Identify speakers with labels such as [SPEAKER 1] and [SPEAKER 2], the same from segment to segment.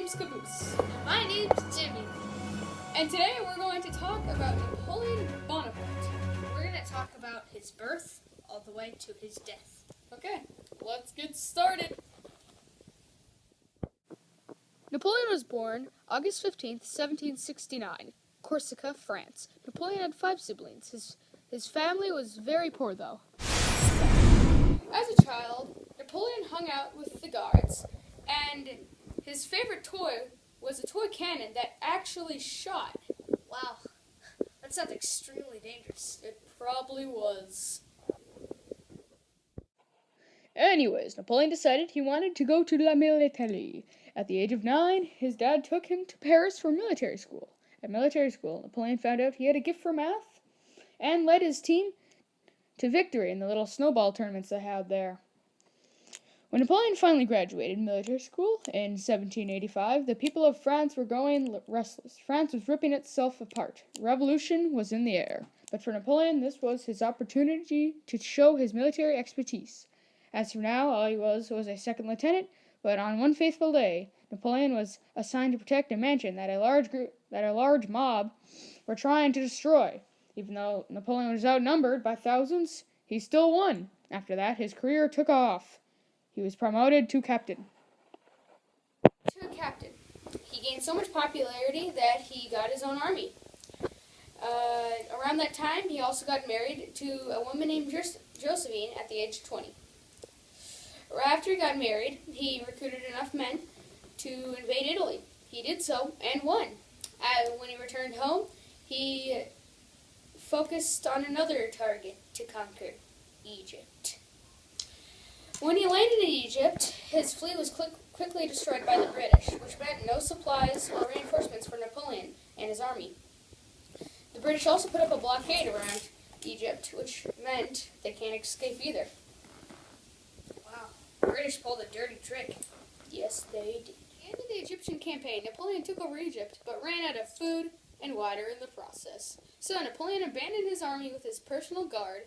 [SPEAKER 1] name's Caboose.
[SPEAKER 2] My name's Jimmy.
[SPEAKER 1] And today we're going to talk about Napoleon Bonaparte.
[SPEAKER 2] We're going to talk about his birth all the way to his death.
[SPEAKER 1] Okay, let's get started.
[SPEAKER 3] Napoleon was born August 15th, 1769, Corsica, France. Napoleon had 5 siblings. His family was very poor, though.
[SPEAKER 1] As a child, Napoleon hung out with the guards, and his favorite toy was a toy cannon that actually shot.
[SPEAKER 2] Wow, that sounds extremely dangerous.
[SPEAKER 1] It probably was.
[SPEAKER 3] Anyways, Napoleon decided he wanted to go to la militaire. At the age of 9, his dad took him to Paris for military school. At military school, Napoleon found out he had a gift for math and led his team to victory in the little snowball tournaments they had there. When Napoleon finally graduated military school in 1785, the people of France were growing restless. France was ripping itself apart. Revolution was in the air. But for Napoleon, this was his opportunity to show his military expertise. As for now, all he was a second lieutenant, but on one fateful day, Napoleon was assigned to protect a mansion that a large mob were trying to destroy. Even though Napoleon was outnumbered by thousands, he still won. After that, his career took off. He was promoted to captain.
[SPEAKER 1] He gained so much popularity that he got his own army. Around that time, he also got married to a woman named Josephine at the age of 20. After he got married, he recruited enough men to invade Italy. He did so and won. When he returned home, he focused on another target to conquer, Egypt. When he landed in Egypt, his fleet was quickly destroyed by the British, which meant no supplies or reinforcements for Napoleon and his army. The British also put up a blockade around Egypt, which meant they can't escape either.
[SPEAKER 2] Wow, the British pulled a dirty trick.
[SPEAKER 1] Yes, they did. At the end of the Egyptian campaign, Napoleon took over Egypt, but ran out of food and water in the process. So Napoleon abandoned his army with his personal guard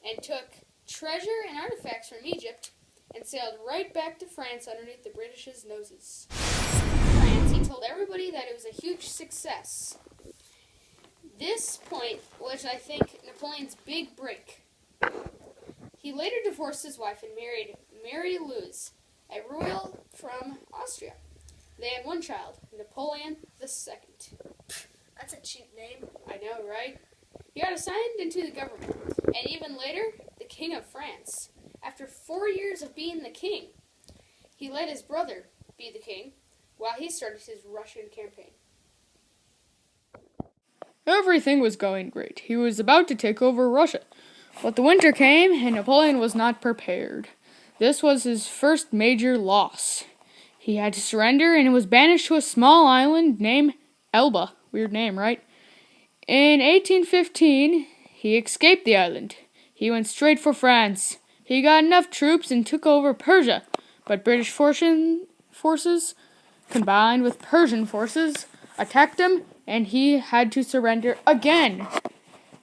[SPEAKER 1] and took treasure and artifacts from Egypt and sailed right back to France underneath the British's noses. In France, he told everybody that it was a huge success. This point was, I think, Napoleon's big break. He later divorced his wife and married Mary Louise, a royal from Austria. They had one child, Napoleon II.
[SPEAKER 2] That's a cheap name.
[SPEAKER 1] I know, right? He got assigned into the government, and even later, the King of France. After 4 years of being the king, he let his brother be the king while he started his Russian campaign.
[SPEAKER 3] Everything was going great. He was about to take over Russia. But the winter came, and Napoleon was not prepared. This was his first major loss. He had to surrender and was banished to a small island named Elba. Weird name, right? In 1815, he escaped the island. He went straight for France. He got enough troops and took over Persia. But British forces, combined with Persian forces, attacked him, and he had to surrender again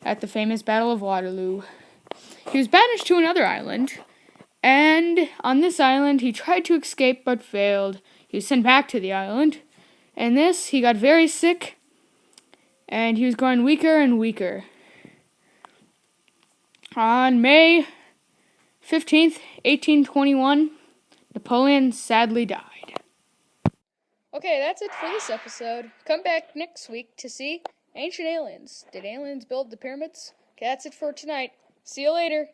[SPEAKER 3] at the famous Battle of Waterloo. He was banished to another island, and on this island he tried to escape but failed. He was sent back to the island, and he got very sick, and he was growing weaker and weaker. On May 15th, 1821, Napoleon sadly died. Okay, that's it for this episode. Come back next week to see Ancient Aliens. Did aliens build the pyramids? Okay, that's it for tonight. See you later.